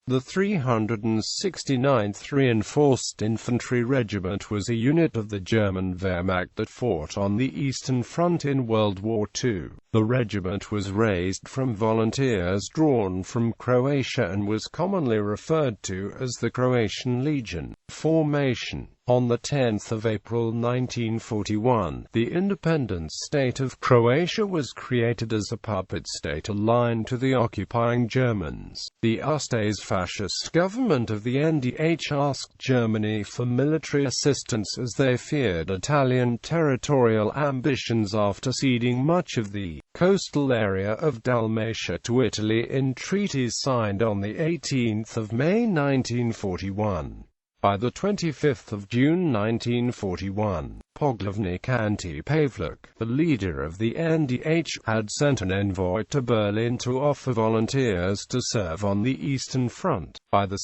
The 369th Reinforced Infantry Regiment was a unit of the German Wehrmacht that fought on the Eastern Front in World War II. The regiment was raised from volunteers drawn from Croatia and was commonly referred to as the Croatian Legion. Formation. On 10 April 1941, the independent state of Croatia was created as a puppet state aligned to the occupying Germans. The Usta's fascist government of the NDH asked Germany for military assistance as they feared Italian territorial ambitions after ceding much of the coastal area of Dalmatia to Italy in treaties signed on 18 May 1941. By 25 June 1941, Poglavnik Ante Pavluk, the leader of the NDH, had sent an envoy to Berlin to offer volunteers to serve on the Eastern Front. By 2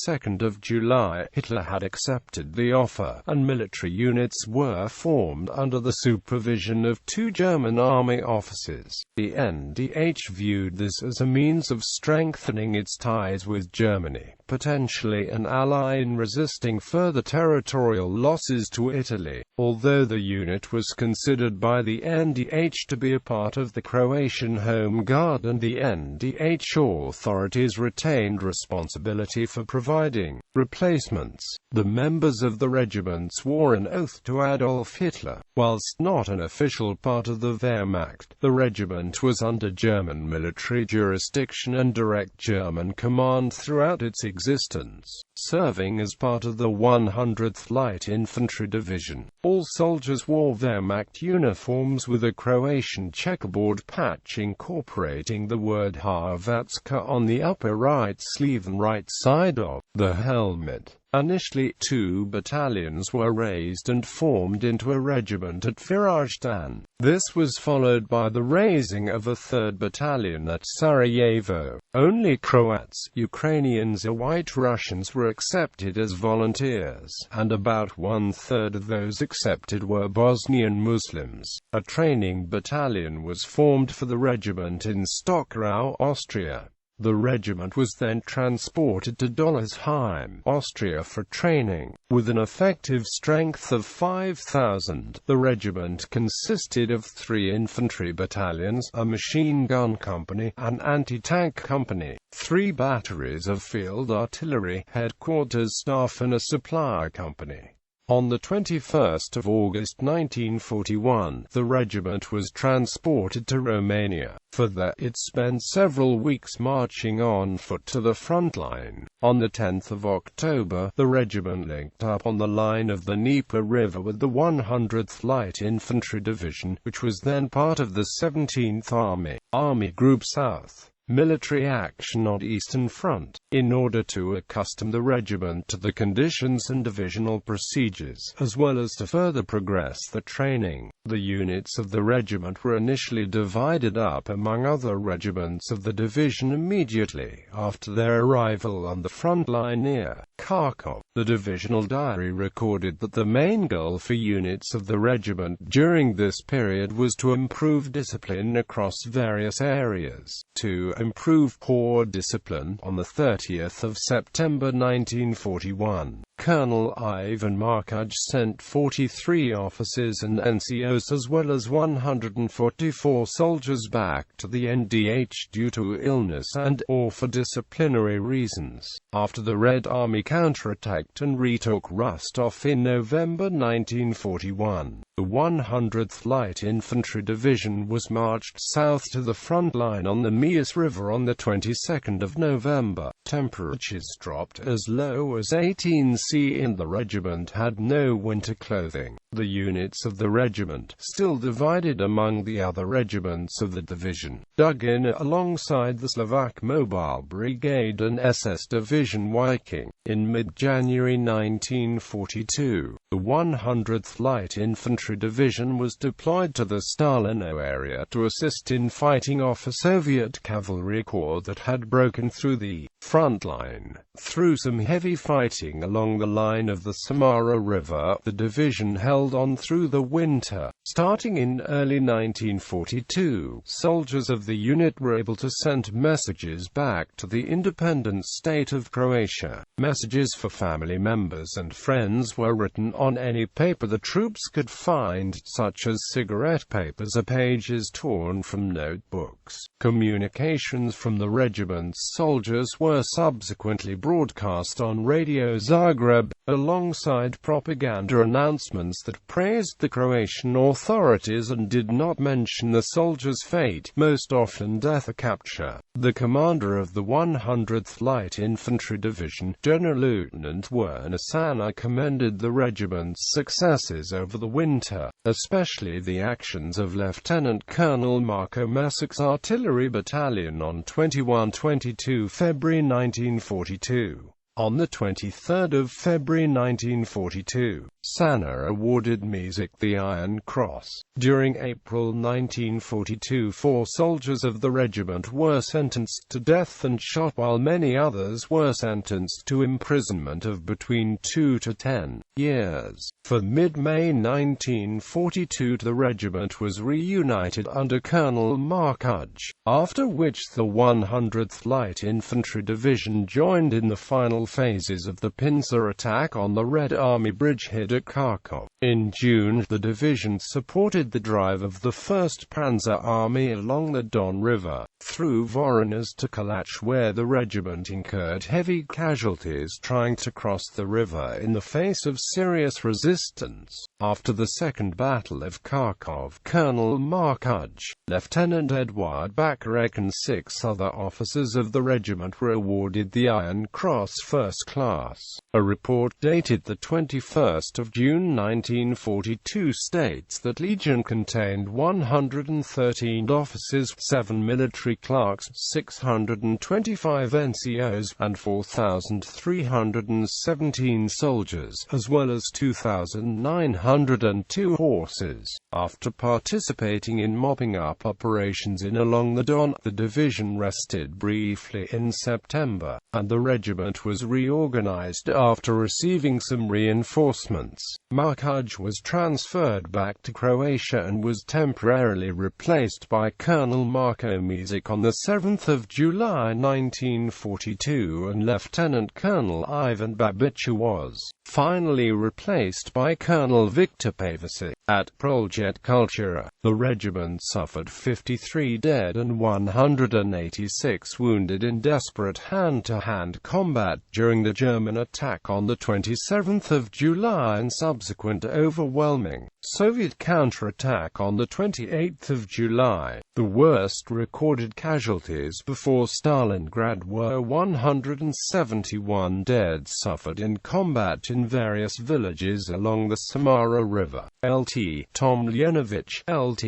July, Hitler had accepted the offer, and military units were formed under the supervision of 2 German army officers. The NDH viewed this as a means of strengthening its ties with Germany, potentially an ally in resisting further territorial losses to Italy. Although the unit was considered by the NDH to be a part of the Croatian Home Guard, and the NDH authorities retained responsibility for providing replacements, the members of the regiment swore an oath to Adolf Hitler. Whilst not an official part of the Wehrmacht, the regiment was under German military jurisdiction and direct German command throughout its existence, serving as part of the 100th Light Infantry Division. All soldiers wore Wehrmacht uniforms with a Croatian checkerboard patch incorporating the word Hrvatska on the upper right sleeve and right side of the helmet. Initially, 2 battalions were raised and formed into a regiment at Varaždin. This was followed by the raising of a 3rd battalion at Sarajevo. Only Croats, Ukrainians and White Russians were accepted as volunteers, and about 1/3 of those accepted were Bosnian Muslims. A training battalion was formed for the regiment in Stockrau, Austria. The regiment was then transported to Dollersheim, Austria for training. With an effective strength of 5,000, the regiment consisted of 3 infantry battalions, a machine gun company, an anti-tank company, 3 batteries of field artillery, headquarters staff and a supply company. On 21 August 1941, the regiment was transported to Romania. For that, it spent several weeks marching on foot to the front line. On 10 October, the regiment linked up on the line of the Dnieper River with the 100th Light Infantry Division, which was then part of the 17th Army Group South. Military action on Eastern Front. In order to accustom the regiment to the conditions and divisional procedures, as well as to further progress the training, the units of the regiment were initially divided up among other regiments of the division immediately after their arrival on the front line near Kharkov. The divisional diary recorded that the main goal for units of the regiment during this period was to improve discipline across various areas. To improve corps discipline, on 30 September 1941, Colonel Ivan Markuj sent 43 officers and NCOs as well as 144 soldiers back to the NDH due to illness and/or for disciplinary reasons. After the Red Army counterattacked and retook Rostov in November 1941, the 100th Light Infantry Division was marched south to the front line on the Mias River on the 22nd of November. Temperatures dropped as low as 18 C and the regiment had no winter clothing. The units of the regiment, still divided among the other regiments of the division, dug in alongside the Slovak Mobile Brigade and SS Division Viking. In mid-January 1942, the 100th Light Infantry Infantry Division was deployed to the Stalingrad area to assist in fighting off a Soviet cavalry corps that had broken through the front line. Through some heavy fighting along the line of the Samara River, the division held on through the winter. Starting in early 1942, soldiers of the unit were able to send messages back to the independent state of Croatia. Messages for family members and friends were written on any paper the troops could find, such as cigarette papers or pages torn from notebooks. Communications from the regiment's soldiers were subsequently broadcast on Radio Zagreb, alongside propaganda announcements that praised the Croatian authorities and did not mention the soldiers' fate, most often death or capture. The commander of the 100th Light Infantry Division, General Lieutenant Werner Sana, commended the regiment's successes over the winter, especially the actions of Lieutenant Colonel Marko Mesic's artillery battalion on 21–22 February 1942. On the 23rd of February 1942, Sana awarded Mesic the Iron Cross. During April 1942, 4 soldiers of the regiment were sentenced to death and shot, while many others were sentenced to imprisonment of between 2 to 10 years. For mid-May 1942, the regiment was reunited under Colonel Markuj, after which the 100th Light Infantry Division joined in the final phases of the pincer attack on the Red Army bridgehead at Kharkov. In June, the division supported the drive of the 1st Panzer Army along the Don River, through Voronezh to Kalach, where the regiment incurred heavy casualties trying to cross the river in the face of serious resistance. After the Second Battle of Kharkov, Colonel Markuj, Lieutenant Eduard Bakarek and 6 other officers of the regiment were awarded the Iron Cross First Class. A report dated the 21st of June 1942 states that Legion contained 113 officers, 7 military clerks, 625 NCOs, and 4,317 soldiers, as well as 2,902 horses. After participating in mopping up operations in along the Don, the division rested briefly in September, and the regiment was reorganized after receiving some reinforcements. Markuj was transferred back to Croatia and was temporarily replaced by Colonel Marko Mesic on the 7th of July 1942, and Lieutenant Colonel Ivan Babic was finally replaced by Colonel Viktor Pavasic. At Prolject Kultura, the regiment suffered 53 dead and 186 wounded in desperate hand-to-hand combat during the German attack on the 27th of July and subsequent overwhelming Soviet counterattack on the 28th of July. The worst recorded casualties before Stalingrad were 171 dead suffered in combat in various villages along the Samara River. Lt. Tom Ljenovich, Lt.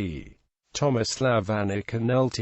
Tomislav Anik and Lt.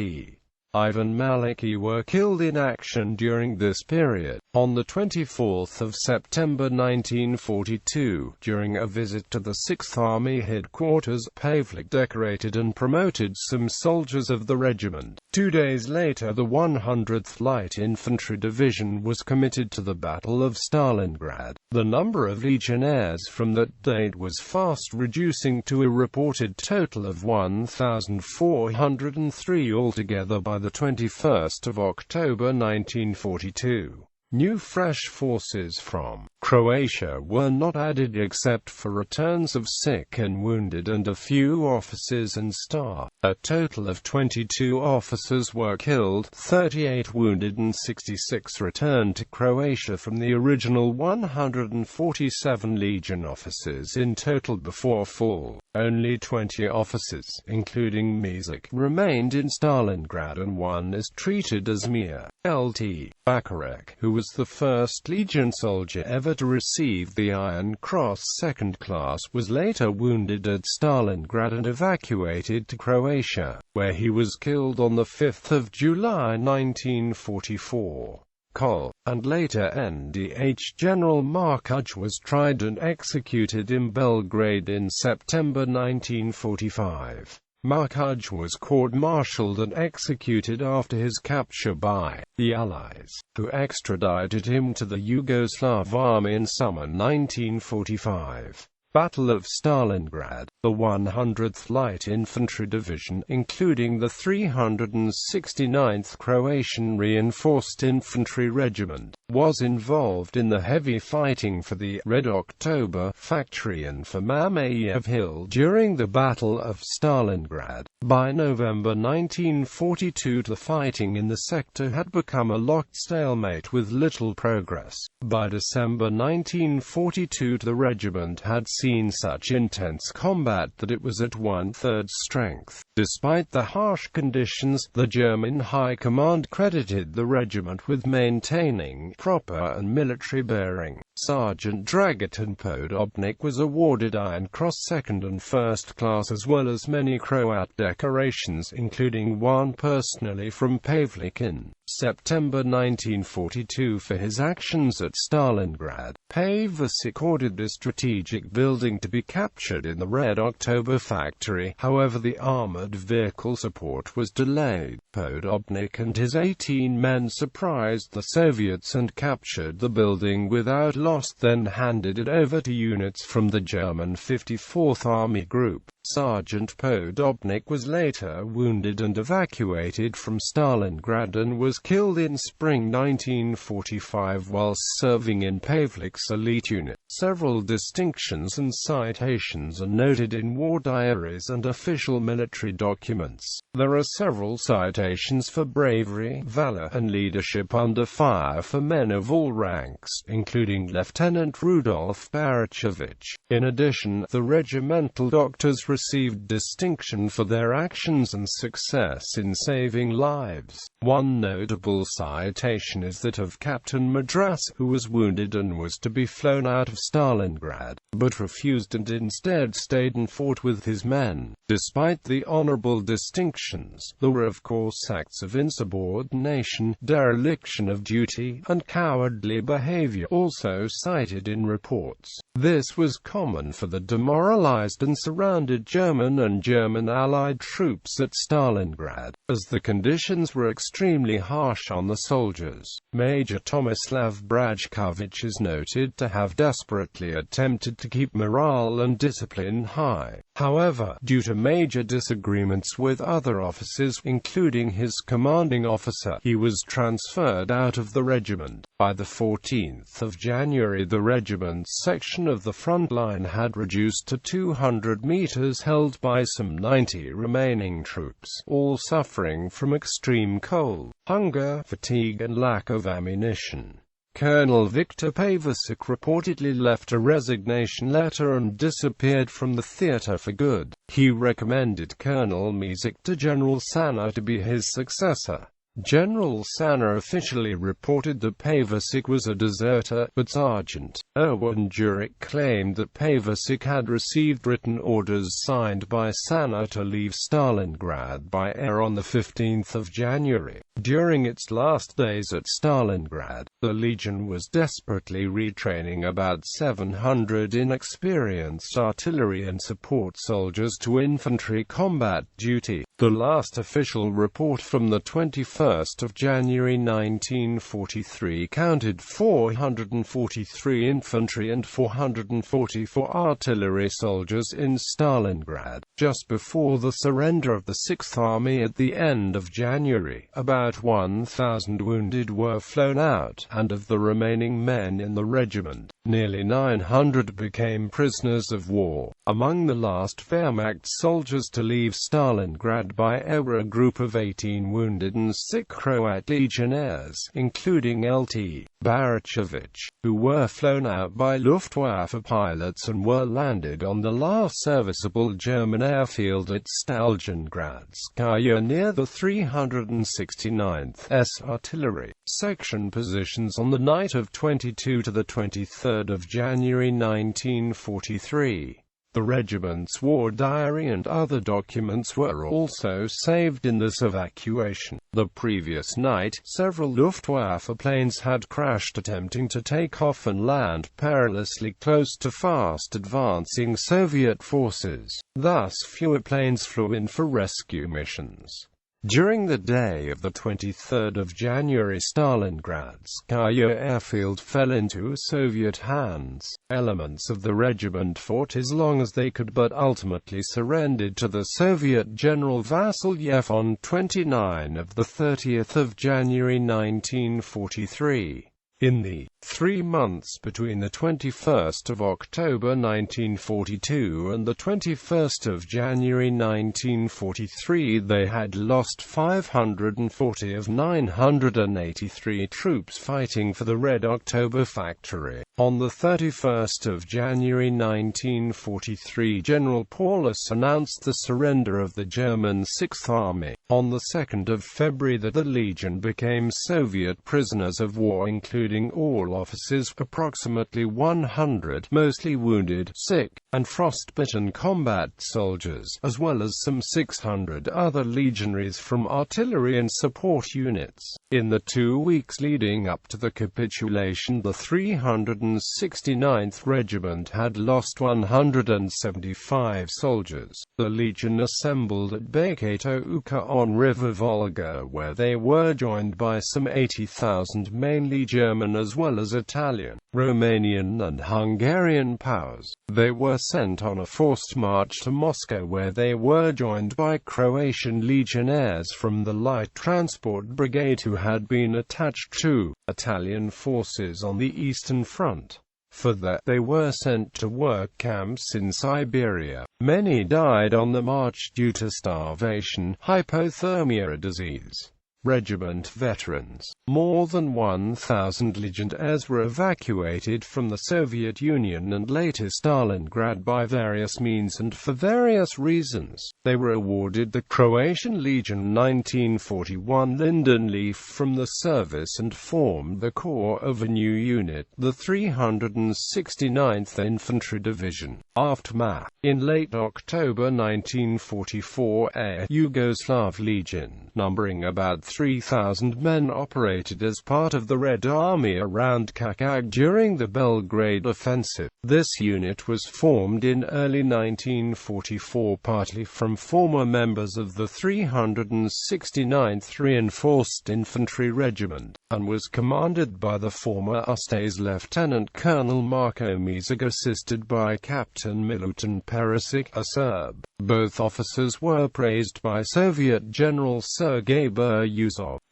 Ivan Maliki were killed in action during this period. On the 24th of September 1942, during a visit to the 6th Army headquarters, Pavlik decorated and promoted some soldiers of the regiment. 2 days later, the 100th Light Infantry Division was committed to the Battle of Stalingrad. The number of legionnaires from that date was fast reducing to a reported total of 1,403 altogether by the 21st of October 1942. New fresh forces from Croatia were not added except for returns of sick and wounded and a few officers and staff. A total of 22 officers were killed, 38 wounded and 66 returned to Croatia from the original 147 Legion officers in total before fall. Only 20 officers, including Mesic, remained in Stalingrad and one is treated as Mir. Lt. Bakarek, who was the first Legion soldier ever to receive the Iron Cross Second Class, was later wounded at Stalingrad and evacuated to Croatia, where he was killed on the 5th of July 1944. Col. and later NDH General Markuj was tried and executed in Belgrade in September 1945. Markuj was court-martialed and executed after his capture by the Allies, who extradited him to the Yugoslav army in summer 1945. Battle of Stalingrad. The 100th Light Infantry Division, including the 369th Croatian Reinforced Infantry Regiment, was involved in the heavy fighting for the Red October factory and for Mamayev Hill during the Battle of Stalingrad. By November 1942 the fighting in the sector had become a locked stalemate with little progress. By December 1942 the regiment had seen such intense combat that it was at one-third strength. Despite the harsh conditions, the German High Command credited the regiment with maintaining proper and military bearing. Sergeant Dragutin Podobnik was awarded Iron Cross Second and First Class as well as many Croat decorations, including one personally from Pavlik in September 1942 for his actions at Stalingrad. Pavlik ordered a strategic building to be captured in the Red October factory, however the armored vehicle support was delayed. Podobnik and his 18 men surprised the Soviets and captured the building without loss, then handed it over to units from the German 54th Army Group. Sergeant Podobnik was later wounded and evacuated from Stalingrad and was killed in spring 1945 while serving in Pavlik's elite unit. Several distinctions and citations are noted in war diaries and official military documents. There are several citations for bravery, valor, and leadership under fire for men of all ranks, including Lieutenant Rudolf Barachevich. In addition, the regimental doctors received distinction for their actions and success in saving lives. One notable citation is that of Captain Madras, who was wounded and was to be flown out of Stalingrad, but refused and instead stayed and fought with his men. Despite the honorable distinctions, there were of course acts of insubordination, dereliction of duty, and cowardly behavior also cited in reports. This was common for the demoralized and surrounded German and German Allied troops at Stalingrad, as the conditions were extremely harsh on the soldiers. Major Tomislav Brajkovic is noted to have desperately attempted to keep morale and discipline high. However, due to major disagreements with other officers, including his commanding officer, he was transferred out of the regiment. By the 14th of January the regiment's section of the front line had reduced to 200 meters, held by some 90 remaining troops, all suffering from extreme cold, hunger, fatigue and lack of ammunition. Colonel Viktor Pavlik reportedly left a resignation letter and disappeared from the theater for good. He recommended Colonel Mesic to General Sanna to be his successor. General Sanna officially reported that Pavlik was a deserter, but Sergeant Erwin Jurek claimed that Pavlik had received written orders signed by Sanna to leave Stalingrad by air on the 15th of January. During its last days at Stalingrad, the Legion was desperately retraining about 700 inexperienced artillery and support soldiers to infantry combat duty. The last official report from the 21st of January 1943 counted 443 infantry and 444 artillery soldiers in Stalingrad. Just before the surrender of the 6th Army at the end of January, about 1,000 wounded were flown out, and of the remaining men in the regiment, nearly 900 became prisoners of war. Among the last Wehrmacht soldiers to leave Stalingrad by air were a group of 18 wounded and sick Croat legionnaires, including Lt. Barachevich, who were flown out by Luftwaffe pilots and were landed on the last serviceable German airfield at Stalingradskaya near the 369th S artillery section positions on the night of 22 to the 23rd of January 1943. The regiment's war diary and other documents were also saved in this evacuation. The previous night, several Luftwaffe planes had crashed attempting to take off and land perilously close to fast advancing Soviet forces. Thus fewer planes flew in for rescue missions. During the day of the 23rd of January, Stalingradskaya airfield fell into Soviet hands. Elements of the regiment fought as long as they could but ultimately surrendered to the Soviet General Vasilyev on 29 of the 30th of January 1943. In the 3 months between the 21st of October 1942 and the 21st of January 1943, they had lost 540 of 983 troops fighting for the Red October Factory. On the 31st of January 1943, General Paulus announced the surrender of the German Sixth Army. On the 2nd of February, the Legion became Soviet prisoners of war, including all officers, approximately 100, mostly wounded, sick, and frostbitten combat soldiers, as well as some 600 other legionaries from artillery and support units. In the 2 weeks leading up to the capitulation, the 369th Regiment had lost 175 soldiers. The Legion assembled at Bekato Uka on River Volga, where they were joined by some 80,000 mainly German as well as Italian, Romanian and Hungarian POWs. They were sent on a forced march to Moscow, where they were joined by Croatian legionnaires from the Light Transport Brigade who had been attached to Italian forces on the Eastern Front. For that, they were sent to work camps in Siberia. Many died on the march due to starvation, hypothermia, or disease. Regiment veterans. More than 1,000 legionnaires were evacuated from the Soviet Union and later Stalingrad by various means and for various reasons. They were awarded the Croatian Legion 1941 Linden Leaf from the service and formed the core of a new unit, the 369th Infantry Division. Aftermath. In late October 1944, a Yugoslav Legion, numbering about 3,000 men, operated as part of the Red Army around Kakag during the Belgrade offensive. This unit was formed in early 1944 partly from former members of the 369th Reinforced Infantry Regiment, and was commanded by the former USA's Lieutenant Colonel Marko Mizig, assisted by Captain Milutin Perisic, a Serb. Both officers were praised by Soviet General Sergei Beryusov.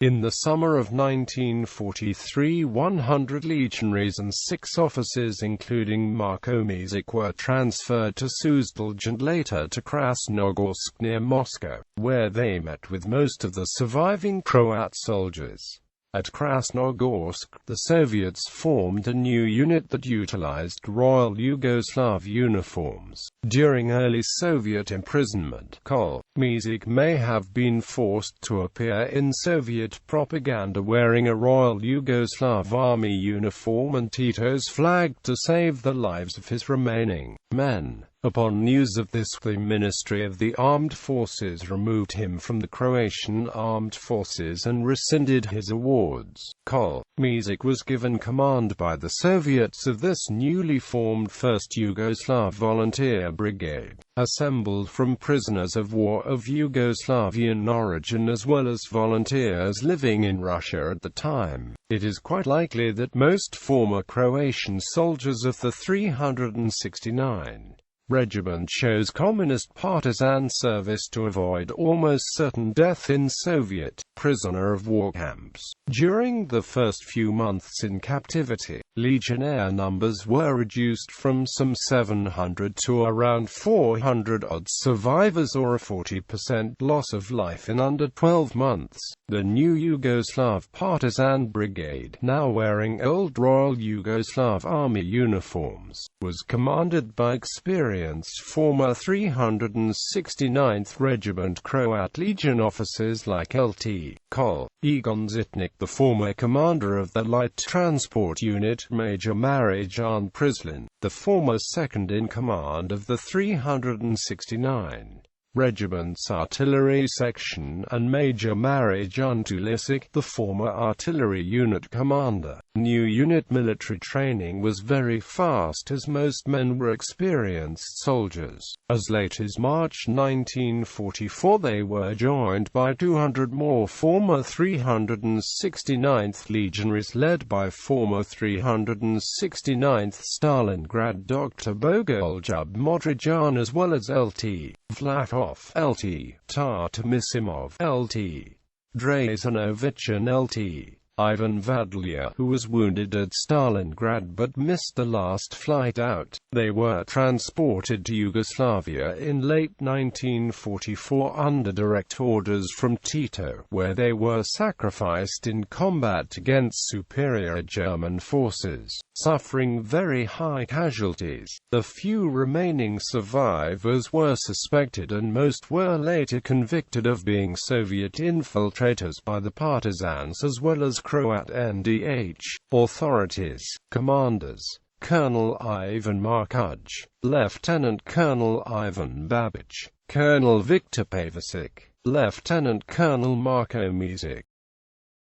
In the summer of 1943, 100 legionaries and 6 officers, including Marko Mizig, were transferred to Suzdalj and later to Krasnogorsk near Moscow, where they met with most of the surviving Croat soldiers. At Krasnogorsk, the Soviets formed a new unit that utilized Royal Yugoslav uniforms. During early Soviet imprisonment, Mizig may have been forced to appear in Soviet propaganda wearing a Royal Yugoslav Army uniform and Tito's flag to save the lives of his remaining men. Upon news of this, the Ministry of the Armed Forces removed him from the Croatian Armed Forces and rescinded his awards. Mizig was given command by the Soviets of this newly formed 1st Yugoslav Volunteer Brigade, assembled from prisoners of war of Yugoslavian origin as well as volunteers living in Russia at the time. It is quite likely that most former Croatian soldiers of the 369th Regiment chose communist partisan service to avoid almost certain death in Soviet prisoner of war camps. During the first few months in captivity, legionnaire numbers were reduced from some 700 to around 400-odd survivors, or a 40% loss of life in under 12 months. The new Yugoslav Partisan Brigade, now wearing old Royal Yugoslav Army uniforms, was commanded by experienced experienced former 369th Regiment Croat Legion officers like Lt. Col. Egon Zitnik, the former commander of the Light Transport Unit, Major Marijan Prislin, the former second-in-command of the 369 Regiment's Artillery Section, and Major Marijan Tulisic, the former artillery unit commander. New unit military training was very fast as most men were experienced soldiers. As late as March 1944 they were joined by 200 more former 369th Legionaries led by former 369th Stalingrad Dr. Bogoljub Modrijan as well as Lt. Vlahov, Lt. Tartamisimov, Lt. Drazanovich and Lt. Ivan Vadlia, who was wounded at Stalingrad but missed the last flight out. They were transported to Yugoslavia in late 1944 under direct orders from Tito, where they were sacrificed in combat against superior German forces, suffering very high casualties. The few remaining survivors were suspected and most were later convicted of being Soviet infiltrators by the partisans as well as Croat NDH authorities. Commanders: Colonel Ivan Markuj, Lieutenant Colonel Ivan Babic, Colonel Viktor Pavasic, Lieutenant Colonel Marko Mizic,